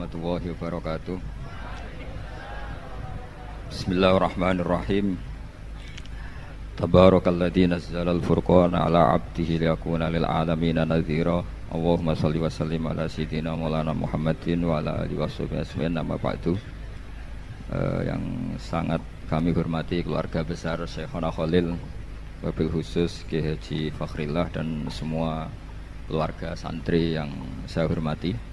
Warahmatullahi wabarakatuh. Bismillahirrahmanirrahim. Tabarakalladzi nazzala al-furqana ala 'abdihi liyakuna lil 'alamina nadhira. Allahumma shalli wa sallim ala sayyidina Maulana Muhammadin wa ala alihi washabihi ajmain. Nama ba'du. Yang sangat kami hormati keluarga besar Syekhona Khalil, wabil khusus Kiai Haji Fakhrillah dan semua keluarga santri yang saya hormati.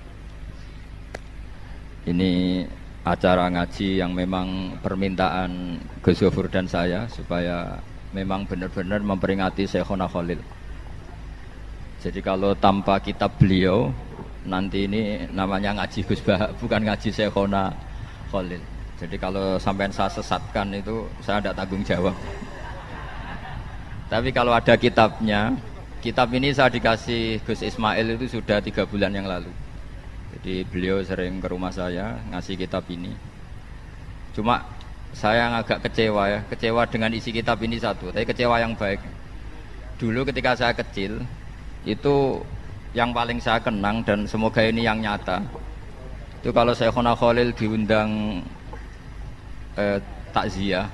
Ini acara ngaji yang memang permintaan Gus Zofur dan saya supaya memang benar-benar memperingati Syekhona Khalil. Jadi kalau tanpa kitab beliau nanti ini namanya ngaji Gus Bah, bukan ngaji Syekhona Khalil. Jadi kalau sampai saya sesatkan itu saya tidak tanggung jawab. Tapi kalau ada kitabnya, kitab ini saya dikasih Gus Ismail itu sudah 3 bulan yang lalu. Jadi beliau sering ke rumah saya ngasih kitab ini. Cuma saya agak kecewa ya, kecewa dengan isi kitab ini satu, tapi kecewa yang baik. Dulu ketika saya kecil, itu yang paling saya kenang dan semoga ini yang nyata. Itu kalau Syekhona Khalil diundang takziah,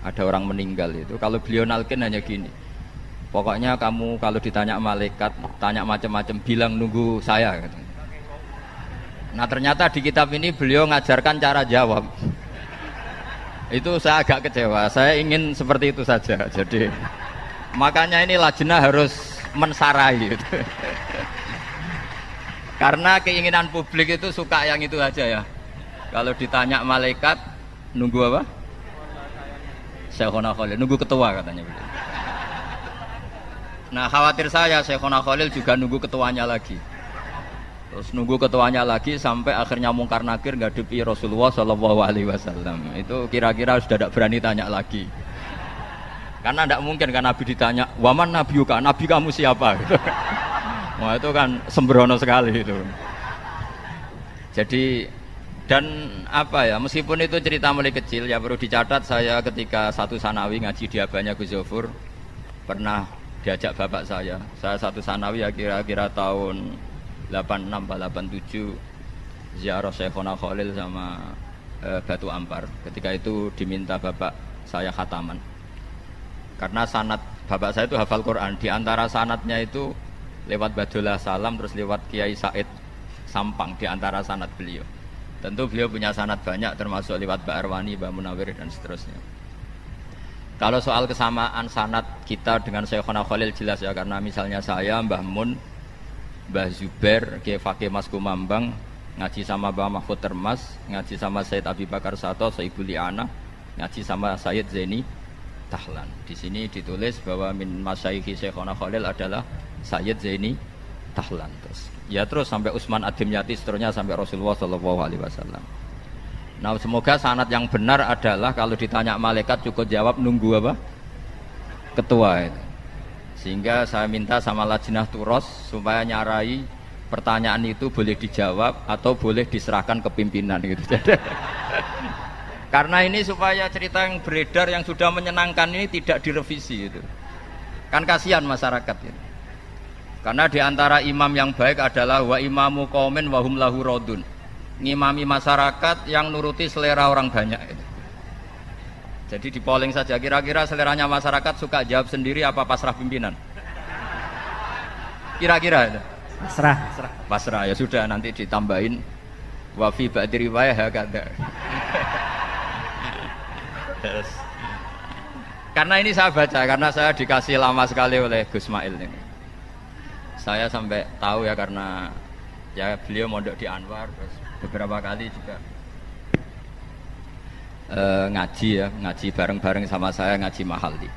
ada orang meninggal itu, kalau beliau nalkin hanya gini. Pokoknya kamu kalau ditanya malaikat, tanya macam-macam, bilang nunggu saya gitu. Nah ternyata di kitab ini beliau ngajarkan cara jawab. Itu saya agak kecewa. Saya ingin seperti itu saja. Jadi makanya ini lajnah harus mensarai gitu. Karena keinginan publik itu suka yang itu aja ya. Kalau ditanya malaikat nunggu apa? Syekhona Khalil, nunggu ketua katanya begitu. Nah khawatir saya Syekhona Khalil juga nunggu ketuanya lagi. Terus nunggu ketuanya lagi sampai akhirnya mungkar nakir ngadepi Rasulullah SAW. Itu kira-kira sudah tidak berani tanya lagi. Karena tidak mungkin kan Nabi ditanya, "Waman nabiyuka?" Nabi kamu siapa? Gitu. Wah itu kan sembrono sekali itu. Jadi dan apa ya, meskipun itu cerita mulai kecil ya perlu dicatat, saya ketika satu sanawi ngaji di abahnya Gus Zofur pernah diajak bapak saya satu sanawi ya kira-kira tahun 86-87 ziarah Syekhona Khalil sama Batu Ampar. Ketika itu diminta bapak saya khataman. Karena sanad bapak saya itu hafal Quran. Di antara sanadnya itu lewat Badullah Salam terus lewat Kiai Said Sampang di antara sanad beliau. Tentu beliau punya sanad banyak termasuk lewat Mbak Arwani, Mbak Munawir dan seterusnya. Kalau soal kesamaan sanad kita dengan Syekhona Khalil jelas ya, karena misalnya saya, Mbah Mun, Mbah Zubair, Kiai Fakih Mas Kumambang ngaji sama Mbah Mahfud Termas, ngaji sama Sayyid Abi Bakar Sato, Sayyidul Li'ana, ngaji sama Sayyid Zaini Tahlan. Di sini ditulis bahwa min masyayikhi Syekhona Khalil adalah Sayyid Zaini Tahlan. Terus sampai Utsman Ad-Dimyati, seterusnya sampai Rasulullah SAW. Nah semoga sanad yang benar adalah kalau ditanya malaikat cukup jawab nunggu apa? Ketua itu. Sehingga saya minta sama lajnah turos supaya nyarai pertanyaan itu boleh dijawab atau boleh diserahkan ke pimpinan gitu. Karena ini supaya cerita yang beredar yang sudah menyenangkan ini tidak direvisi itu. Kan kasihan masyarakat gitu. Karena diantara imam yang baik adalah wa imamu qaumin wa hum lahu radun. Ngimami masyarakat yang nuruti selera orang banyak gitu. Jadi di polling saja, kira-kira seleranya masyarakat suka jawab sendiri apa pasrah pimpinan? Kira-kira itu? Pasrah ya sudah, nanti ditambahin wafi ba'di riwayah hakada. Karena ini saya baca, karena saya dikasih lama sekali oleh Gus Mail ini. Saya sampai tahu ya karena ya beliau mondok di Anwar, terus beberapa kali juga ngaji bareng-bareng sama saya, ngaji Mahalli.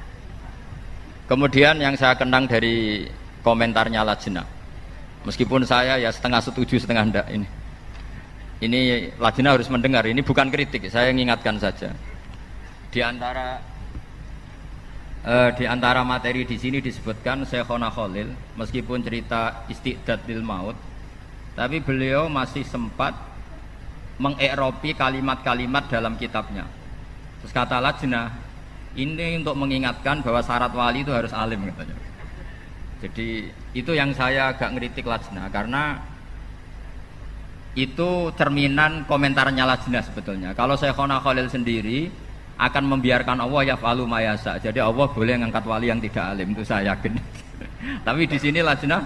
Kemudian yang saya kenang dari komentarnya lajnah, meskipun saya ya setengah setuju setengah enggak, ini lajnah harus mendengar, ini bukan kritik, saya mengingatkan saja. Di antara materi di sini disebutkan Syekhona Khalil meskipun cerita istiqdad lil maut, tapi beliau masih sempat mengeropi kalimat-kalimat dalam kitabnya. Terus kata lajnah, ini untuk mengingatkan bahwa syarat wali itu harus alim katanya. Jadi itu yang saya agak ngeritik lajnah, karena itu cerminan komentarnya Lajnah sebetulnya. Kalau Syekhona Khalil sendiri akan membiarkan Allah yaf'alu ma yasha. Jadi Allah boleh ngangkat wali yang tidak alim, itu saya yakin. Tapi di sini Lajnah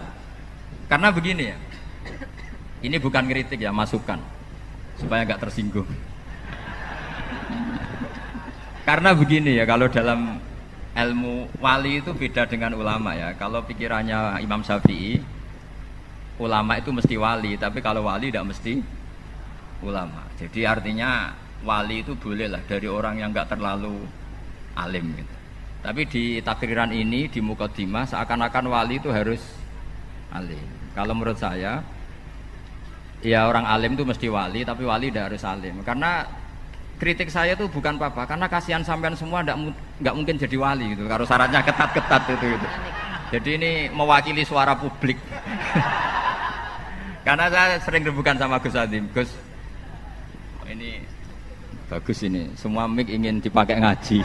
karena begini ya. Ini bukan kritik ya, masukan supaya nggak tersinggung. Karena begini ya, kalau dalam ilmu wali itu beda dengan ulama ya. Kalau pikirannya Imam Syafi'i, ulama itu mesti wali, tapi kalau wali tidak mesti ulama. Jadi artinya wali itu bolehlah dari orang yang nggak terlalu alim gitu. Tapi di takriran ini di Muqaddimah seakan-akan wali itu harus alim. Kalau menurut saya ya orang alim itu mesti wali, tapi wali tidak harus alim. Karena kritik saya itu bukan apa-apa, karena kasihan sampean semua nggak mungkin jadi wali gitu. Kalau syaratnya ketat-ketat itu. Jadi ini mewakili suara publik. Karena saya sering rebukan sama Gus Adim, Gus, ini bagus ini, semua mic ingin dipakai ngaji.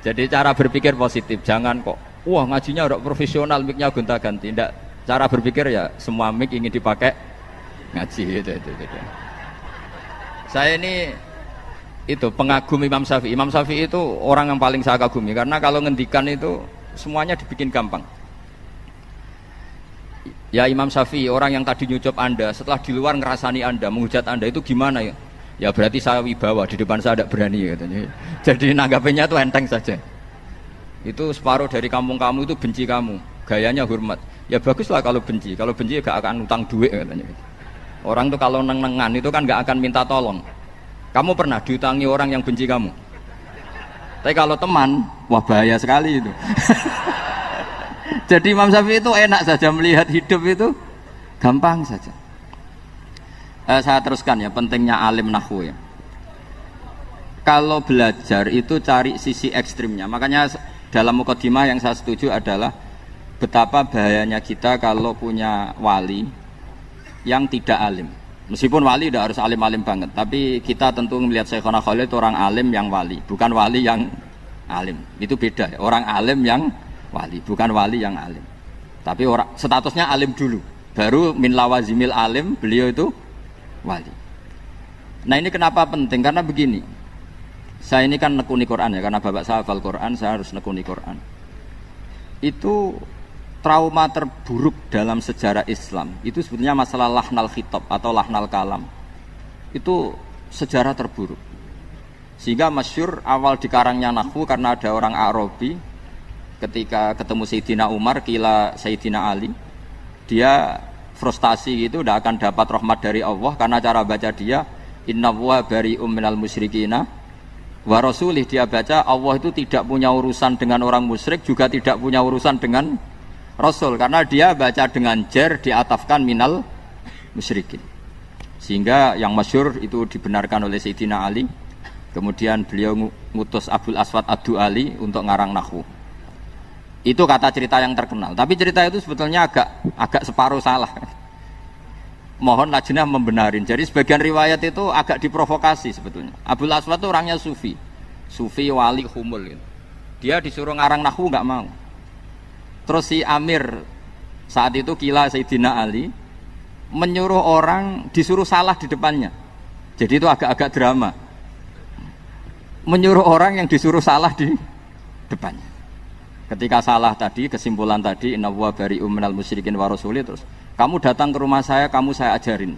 Jadi cara berpikir positif, jangan kok, wah ngajinya udah profesional, mic-nya gonta-ganti. Tidak, cara berpikir ya semua mic ingin dipakai ngaji. Itu. Saya ini itu pengagum Imam Syafi'i. Imam Syafi'i itu orang yang paling saya kagumi, karena kalau ngendikan itu semuanya dibikin gampang. Ya Imam Syafi'i, orang yang tadi nyucup Anda, setelah di luar ngerasani Anda, menghujat Anda, itu gimana ya? Ya berarti saya wibawa, di depan saya tidak berani katanya. Jadi nanggapinnya itu enteng saja. Itu separuh dari kampung kamu itu benci kamu, gayanya hormat. Ya baguslah kalau benci gak akan utang duit katanya. Orang tuh kalau neng-nengan itu kan gak akan minta tolong. Kamu pernah diutangi orang yang benci kamu? Tapi kalau teman, wah bahaya sekali itu. Jadi Imam Syafi'i itu enak saja melihat hidup itu gampang saja. Saya teruskan ya, pentingnya alim nahwu ya. Kalau belajar itu cari sisi ekstrimnya. Makanya dalam Muqaddimah yang saya setuju adalah betapa bahayanya kita kalau punya wali yang tidak alim. Meskipun wali tidak harus alim-alim banget, tapi kita tentu melihat Syekhona Khalil itu orang alim yang wali, bukan wali yang alim. Itu beda ya. Orang alim yang wali, bukan wali yang alim. Tapi orang statusnya alim dulu, baru min lawazimil alim beliau itu wali. Nah ini kenapa penting? Karena begini, saya ini kan nekuni Quran ya, karena bapak saya hafal Quran, saya harus nekuni Quran. Itu trauma terburuk dalam sejarah Islam. Itu sebetulnya masalah lahnal khitab atau lahnal kalam. Itu sejarah terburuk. Sehingga masyhur awal dikarangnya nahwu karena ada orang Arabi ketika ketemu Sayyidina Umar, kila Sayyidina Ali, dia frustasi gitu, tidak akan dapat rahmat dari Allah karena cara baca dia innallaha bari'um minal musyrikina wa rasulih. Dia baca Allah itu tidak punya urusan dengan orang musyrik, juga tidak punya urusan dengan Rasul, karena dia baca dengan jar diatafkan minal musyrikin. Sehingga yang masyhur itu dibenarkan oleh Sayyidina Ali. Kemudian beliau ngutus Abul Aswad Ad-Du'ali untuk ngarang nahwu. Itu kata cerita yang terkenal. Tapi cerita itu sebetulnya agak separuh salah. Mohon Lajnah membenarin. Jadi sebagian riwayat itu agak diprovokasi sebetulnya. Abul Aswad itu orangnya sufi wali humul gitu. Dia disuruh ngarang nahwu nggak mau. Terus si Amir saat itu kila Sayyidina Ali menyuruh orang disuruh salah di depannya. Jadi itu agak-agak drama. Menyuruh orang yang disuruh salah di depannya. Ketika salah tadi, kesimpulan tadi innallaha bari'um minal musyrikin wa rasulih, terus kamu datang ke rumah saya ajarin.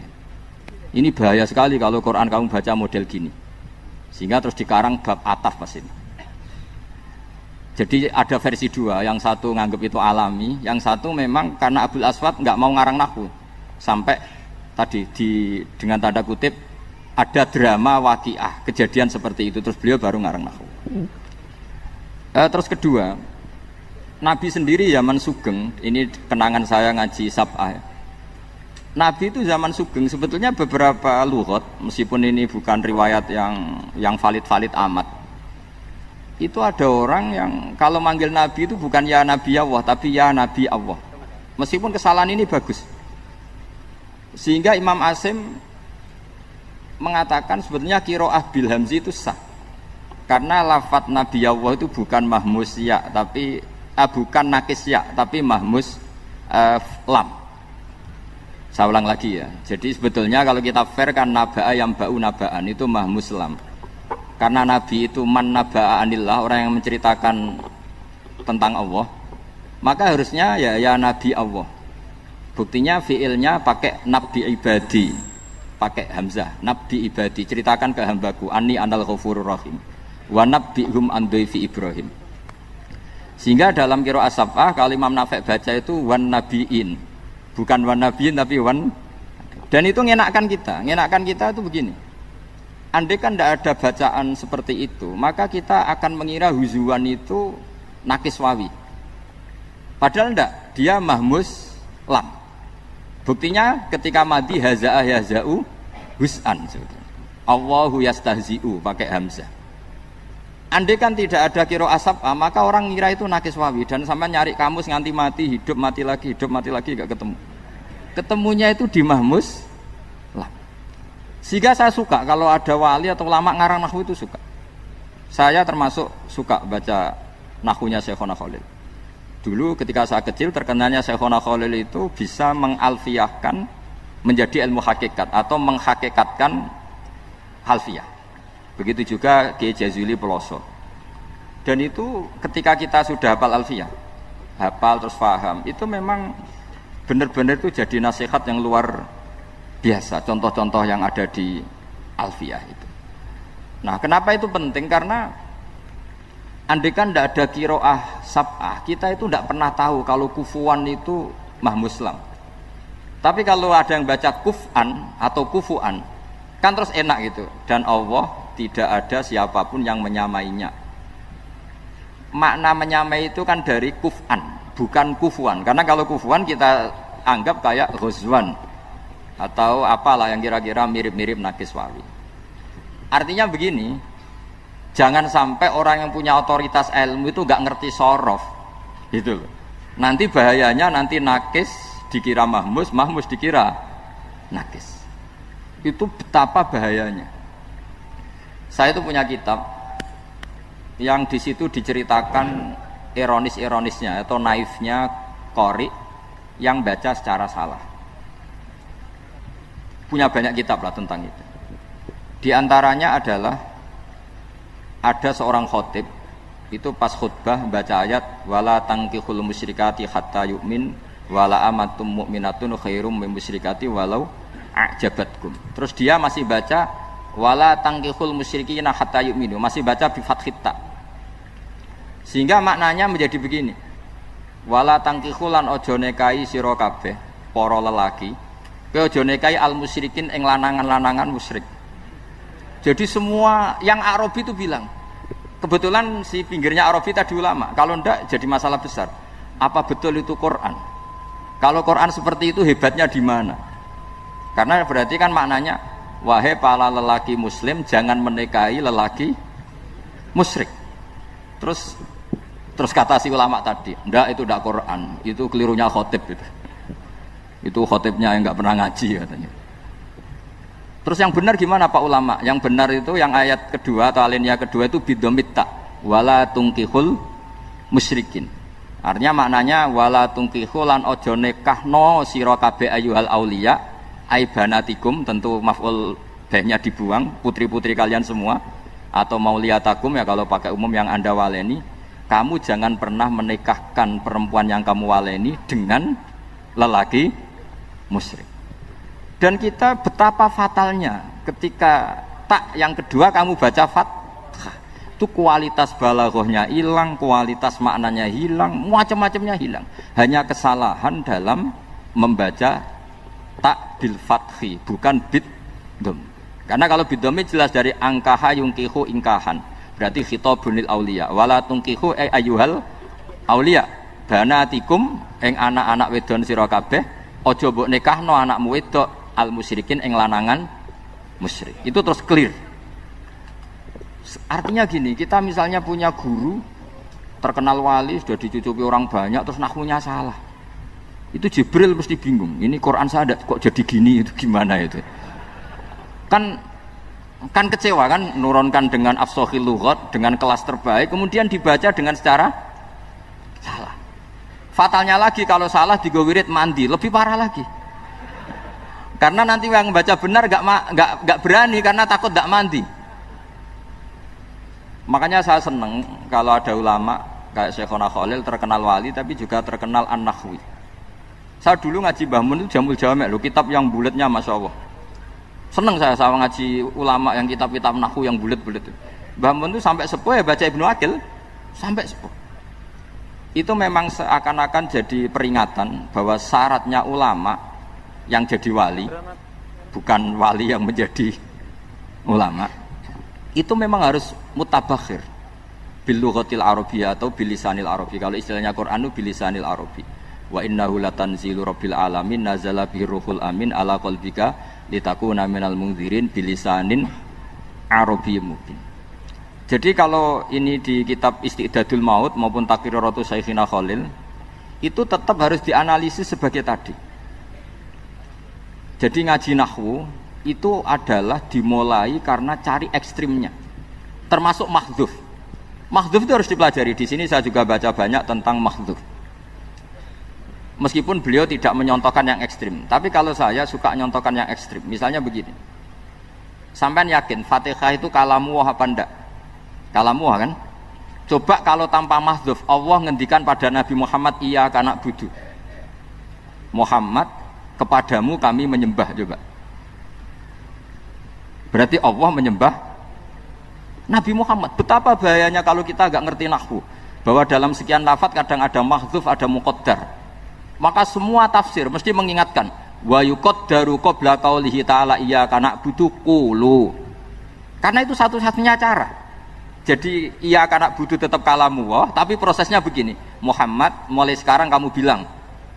Ini bahaya sekali kalau Quran kamu baca model gini. Sehingga terus dikarang bab ataf pas ini. Jadi ada versi dua, yang satu nganggap itu alami, yang satu memang karena Abul Aswad nggak mau ngarang nahwu. Sampai tadi dengan tanda kutip ada drama waqiah, kejadian seperti itu, terus beliau baru ngarang nahwu. Terus kedua, Nabi sendiri zaman Sugeng, ini kenangan saya ngaji Sab'ah ya. Nabi itu zaman Sugeng sebetulnya beberapa lughat, meskipun ini bukan riwayat yang valid-valid amat. Itu ada orang yang kalau manggil Nabi itu bukan ya Nabi Allah, tapi ya Nabi Allah. Meskipun kesalahan ini bagus. Sehingga Imam Asim mengatakan sebetulnya qiraah bil hamzi itu sah. Karena lafadz Nabi Allah itu bukan mahmus ya, tapi bukan nakis ya, tapi mahmus lam. Saya ulang lagi ya. Jadi sebetulnya kalau kita fair kan naba'a yang ba'u naba'an itu mah muslam. Karena Nabi itu man naba'a anillah, orang yang menceritakan tentang Allah, maka harusnya ya Nabi Allah. Buktinya fiilnya pakai nabi ibadi, pakai hamzah, nabi ibadi, ceritakan ke hambaku anni anal ghafurur rahim wa nabbihum an dhaifi Ibrahim. Sehingga dalam qiraat Sab'ah kalau Imam Nafi' baca itu wan nabiin, bukan wan nabiin tapi wan. Dan itu ngenakkan kita itu begini. Andai kan tidak ada bacaan seperti itu, maka kita akan mengira huzuan itu nakis wawi. Padahal tidak, dia mahmus lam. Buktinya ketika madi haza'ah yaza'u hus'an. Allahu yastahzi'u pakai hamzah. Andai kan tidak ada qiraat Sab'ah, maka orang ngira itu nakis wawi. Dan sampai nyari kamus nganti mati, hidup mati lagi, gak ketemu. Ketemunya itu di mahmus lam. Sehingga saya suka kalau ada wali atau ulama ngarang nahwu itu suka. Saya termasuk suka baca nahwunya Syekhona Khalil. Dulu ketika saya kecil terkenalnya Syekhona Khalil itu bisa mengalfiahkan menjadi ilmu hakikat atau menghakikatkan alfiah. Begitu juga Kiai Jazuli Peloso. Dan itu ketika kita sudah hafal alfiah, hafal terus paham, itu memang benar-benar itu jadi nasihat yang luar biasa, contoh-contoh yang ada di alfiah itu. Nah, kenapa itu penting? Karena andaikan tidak ada qiraah Sab'ah, kita itu tidak pernah tahu kalau kufuan itu mahmuslam. Tapi kalau ada yang baca kuf'an atau kufuan, kan terus enak gitu. Dan Allah tidak ada siapapun yang menyamainya. Makna menyamai itu kan dari kuf'an, bukan kufuan. Karena kalau kufuan kita anggap kayak ghuzwan atau apalah yang kira-kira mirip-mirip nakis wawi. Artinya begini, jangan sampai orang yang punya otoritas ilmu itu gak ngerti sorof gitu loh. Nanti bahayanya nanti nakis dikira mahmus, mahmus dikira nakis. Itu betapa bahayanya. Saya itu punya kitab yang di situ diceritakan ironis-ironisnya atau naifnya qori yang baca secara salah. Punya banyak kitab lah tentang itu. Di antaranya adalah ada seorang khotib itu pas khutbah baca ayat wala tankihul musyrikati hatta yu'min wala amatum mu'minatun khairum min musyrikati walau a'jabatkum. Terus dia masih baca wala tankihul musyrikina hatta yu'minu, masih baca bi fathit ta. Sehingga maknanya menjadi begini. Wala tangkihulan ojo nekai sira kabeh para lelaki, kowe ojo nekai al musyrikin ing lanangan-lanangan musyrik. Jadi semua yang Arabi itu bilang, kebetulan si pinggirnya Arabi tadi ulama, kalau ndak jadi masalah besar. Apa betul itu Quran? Kalau Quran seperti itu hebatnya di mana? Karena berarti kan maknanya wahai para lelaki muslim jangan menikahi lelaki musyrik. Terus kata si ulama tadi, ndak itu ndak Quran, itu kelirunya khotib gitu. Itu khotibnya yang nggak pernah ngaji katanya. Terus yang benar gimana Pak ulama? Yang benar itu yang ayat kedua atau alinea kedua itu bidomita wala tungkihul musyrikin. Artinya maknanya wala tungkihul lan ojo nekahno sira kabeh ayyuhal auliya aibanatikum, tentu maf'ul bahnya dibuang, putri-putri kalian semua, atau mauliyatakum ya kalau pakai umum yang Anda waleni. Kamu jangan pernah menikahkan perempuan yang kamu waleni dengan lelaki musyrik. Dan kita betapa fatalnya ketika tak yang kedua kamu baca fathah, itu kualitas balaghahnya hilang, kualitas maknanya hilang, macam-macamnya hilang. Hanya kesalahan dalam membaca tak bil fathi, bukan bid dom. Karena kalau bid dom jelas dari angkaha yungkihu ingkahan. Berarti khitabunil auliya wala tungkihu ayyuhal auliya banatikum ing anak-anak wedon sira kabeh aja mbok nikahno anakmu wedok al musyrikin ing lanangan musyrik. Itu terus clear. Artinya gini, kita misalnya punya guru terkenal wali sudah dicucupi orang banyak terus nahwunya salah. Itu Jibril mesti bingung. Ini Quran saya kok jadi gini, itu gimana itu? Kan kecewa kan, nurunkan dengan afshahil lughat, dengan kelas terbaik, kemudian dibaca dengan secara salah. Fatalnya lagi kalau salah digo wirid mandi, lebih parah lagi. Karena nanti yang baca benar gak berani karena takut gak mandi. Makanya saya seneng kalau ada ulama kayak Syekhona Khalil terkenal wali tapi juga terkenal an-nahwi. Saya dulu ngaji Mbah Mun itu Jamul Jamek loh, kitab yang bulatnya Masya Allah. Seneng saya sama ngaji ulama yang kitab-kitab nahwu yang bulat-bulat. Mbah Mun itu sampai sepuh ya baca Ibnu Aqil sampai sepuh. Itu memang seakan-akan jadi peringatan bahwa syaratnya ulama yang jadi wali, bukan wali yang menjadi ulama, itu memang harus mutabakhir bil lughatil arabiyyah atau bil lisanil arabi. Kalau istilahnya Quran itu bil lisanil arabi. Wa innahu latanzilu rabbil alamin nazala bihi ruhul amin ala qalbika litakuna minal mundzirin bil lisanin arabiyyin mubin. Jadi kalau ini di kitab Isti'dadul Maut maupun Taqriratu Syekhina Khalil itu tetap harus dianalisis sebagai tadi. Jadi ngaji nahwu itu adalah dimulai karena cari ekstrimnya, termasuk mahdzuf. Mahdzuf itu harus dipelajari. Di sini saya juga baca banyak tentang mahdzuf. Meskipun beliau tidak menyontohkan yang ekstrim, tapi kalau saya suka menyontohkan yang ekstrim. Misalnya begini, sampean yakin Fatihah itu kalamuwah apa enggak? Kalamuwah kan? Coba kalau tanpa mahdzuf, Allah ngendikan pada Nabi Muhammad, iyyaka na'budu. Muhammad, kepadamu kami menyembah, coba. Berarti Allah menyembah Nabi Muhammad. Betapa bahayanya kalau kita agak ngerti nahwu, bahwa dalam sekian lafaz kadang ada mahdzuf, ada muqaddar. Maka semua tafsir mesti mengingatkan wa yuqaddaru qabla qaulihi ta'ala iyyaka na'budu qulu. Karena itu satu-satunya cara. Jadi iyyaka na'budu tetap kalamullah, tapi prosesnya begini. Muhammad, mulai sekarang kamu bilang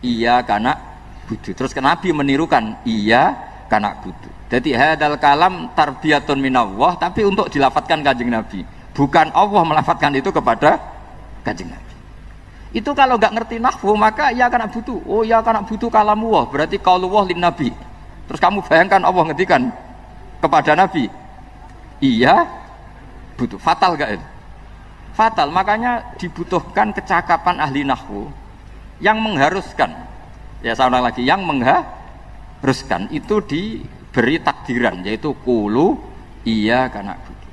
iyyaka na'budu. Terus Nabi menirukan iyyaka na'budu. Jadi hadal kalam tarbiyatun minallah, tapi untuk dilafatkan Kanjeng Nabi, bukan Allah melafatkan itu kepada Kanjeng Nabi. Itu kalau nggak ngerti nahwu maka ya kana butuh. Oh ya kana butuh kalamullah, berarti qaulullah lin nabi. Terus kamu bayangkan Allah ngendikan kepada Nabi, iya butuh. Fatal gak itu? Fatal. Makanya dibutuhkan kecakapan ahli nahwu yang mengharuskan. Ya saya ulang lagi, yang mengharuskan itu diberi takdiran, yaitu qulu iya kana butuh.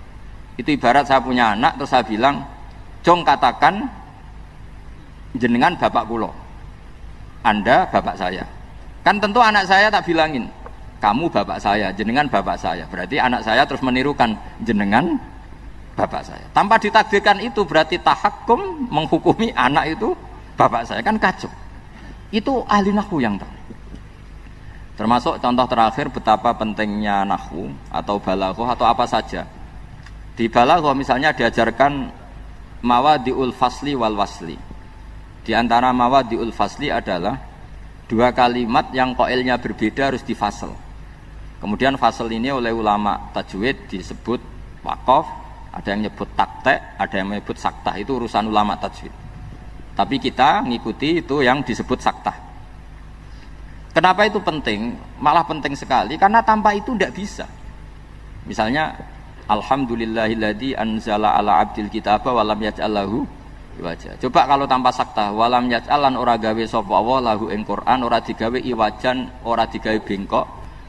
Itu ibarat saya punya anak terus saya bilang, "Jong katakan jenengan bapak kulo, Anda bapak saya." Kan tentu anak saya tak bilangin kamu bapak saya, jenengan bapak saya. Berarti anak saya terus menirukan jenengan bapak saya. Tanpa ditakdirkan itu berarti tahakkum, menghukumi anak itu bapak saya, kan kacau. Itu ahli nahwu yang tahu. Termasuk contoh terakhir betapa pentingnya nahwu atau balaghah atau apa saja. Di balaghah misalnya diajarkan mawadi'ul fasli wal wasli. Di antara mawadi'ul fasli adalah dua kalimat yang qailnya berbeda harus difasl. Kemudian fasl ini oleh ulama tajwid disebut waqaf, ada yang nyebut takte, ada yang menyebut saktah, itu urusan ulama tajwid. Tapi kita ngikuti itu yang disebut saktah. Kenapa itu penting? Malah penting sekali karena tanpa itu tidak bisa. Misalnya alhamdulillahilladzi anzala ala abdil kitaba wa lam yaj'al lahu iwaja. Coba kalau tanpa saktah, walam yaj'alan ora gawe sapa Allah lahu ing Quran, ora digawe iwajan, ora digawe bengkok,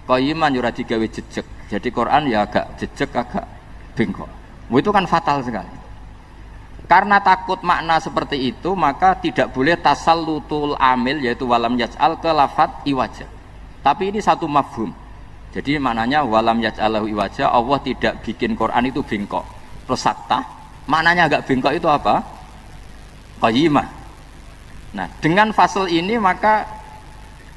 qayyiman ora digawe jejeg. Jadi Quran ya agak jejeg, agak bengkok. Itu kan fatal sekali. Karena takut makna seperti itu, maka tidak boleh tasallutul amil, yaitu walam yaj'al ke lafaz iwaja. Tapi ini satu mafhum. Jadi maknanya walam yaj'al lahu iwaja, Allah tidak bikin Quran itu bengkok. Terus saktah, maknanya agak bengkok itu apa? Qayyimah. Nah, dengan fasal ini maka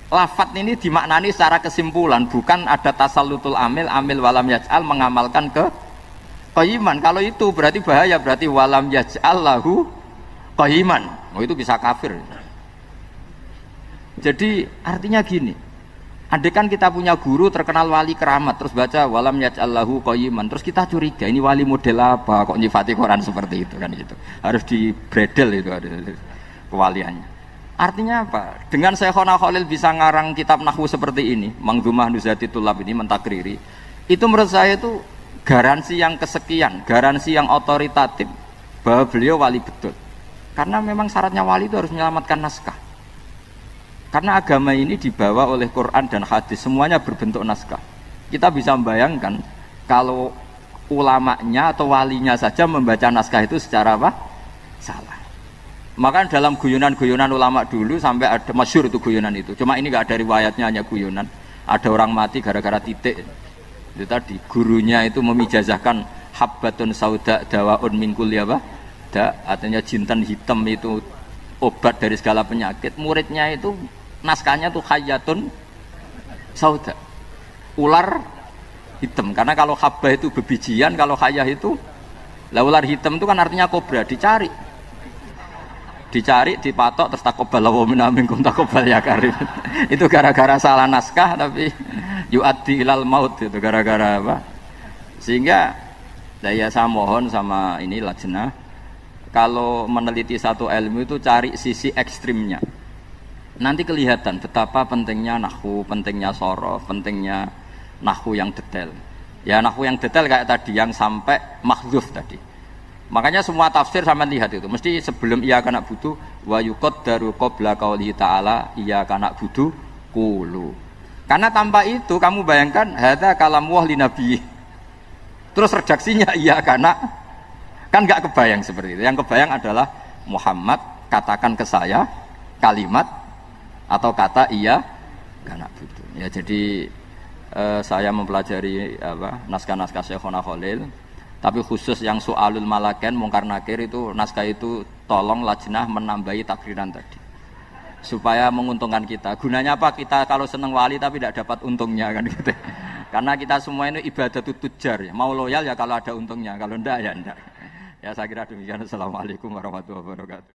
lafaz ini dimaknani secara kesimpulan, bukan ada tasallutul amil walam yaj'al mengamalkan ke qayyiman. Kalau itu berarti bahaya, berarti walam yaj'al lahu qayyiman. Oh, itu bisa kafir. Jadi artinya gini, andai kan kita punya guru terkenal wali keramat terus baca walam yaj'al lahu qayyiman, terus kita curiga ini wali model apa kok nyifati Quran seperti itu kan gitu. Harus dibredel itu ada kewaliannya. Artinya apa? Dengan Syekhona Khalil bisa ngarang kitab nahwu seperti ini, Manzumah Nuzhati Thullab ini mentakriri. Itu menurut saya itu garansi yang kesekian, garansi yang otoritatif bahwa beliau wali betul. Karena memang syaratnya wali itu harus menyelamatkan naskah. Karena agama ini dibawa oleh Quran dan hadis, semuanya berbentuk naskah. Kita bisa membayangkan kalau ulamanya atau walinya saja membaca naskah itu secara apa? Salah. Maka dalam guyonan-guyonan ulama dulu sampai ada masyhur itu guyonan itu. Cuma ini nggak ada riwayatnya, hanya guyonan. Ada orang mati gara-gara titik. Itu tadi gurunya itu memijazahkan habbatun sauda dawaun min kulli apa? Artinya jintan hitam itu obat dari segala penyakit. Muridnya itu naskahnya tuh hayatun sauda, ular hitam. Karena kalau habbah itu bebijian, kalau hayah itu lah ular hitam itu kan artinya kobra. Dicari dipatok terus takobal wa minkum takobal ya karim. Itu gara-gara salah naskah tapi yu'addi ilal maut, itu gara-gara apa. Sehingga saya mohon sama ini lajnah, kalau meneliti satu ilmu itu cari sisi ekstrimnya. Nanti kelihatan betapa pentingnya nahwu, pentingnya sorof, pentingnya nahwu yang detail. Ya nahwu yang detail kayak tadi yang sampai mahdzuf tadi. Makanya semua tafsir sama lihat itu mesti sebelum iyyaka na'budu wa yuqaddaru qabla qauli ta'ala iyyaka na'budu qulu. Karena tanpa itu kamu bayangkan hadza kalamullah li nabi. Terus redaksinya iyyaka kan enggak kebayang seperti itu. Yang kebayang adalah Muhammad katakan ke saya kalimat atau kata iya karena butuh ya. Jadi saya mempelajari naskah-naskah Syekhona Khalil, tapi khusus yang soalul malaken mungkar nakir itu naskah itu tolong lajnah menambahi takriran tadi supaya menguntungkan kita. Gunanya apa? Kita kalau seneng wali tapi tidak dapat untungnya kan gitu. Karena kita semua ini ibadah tujar ya. Mau loyal ya kalau ada untungnya, kalau enggak ya enggak. Ya saya kira demikian. Assalamualaikum warahmatullahi wabarakatuh.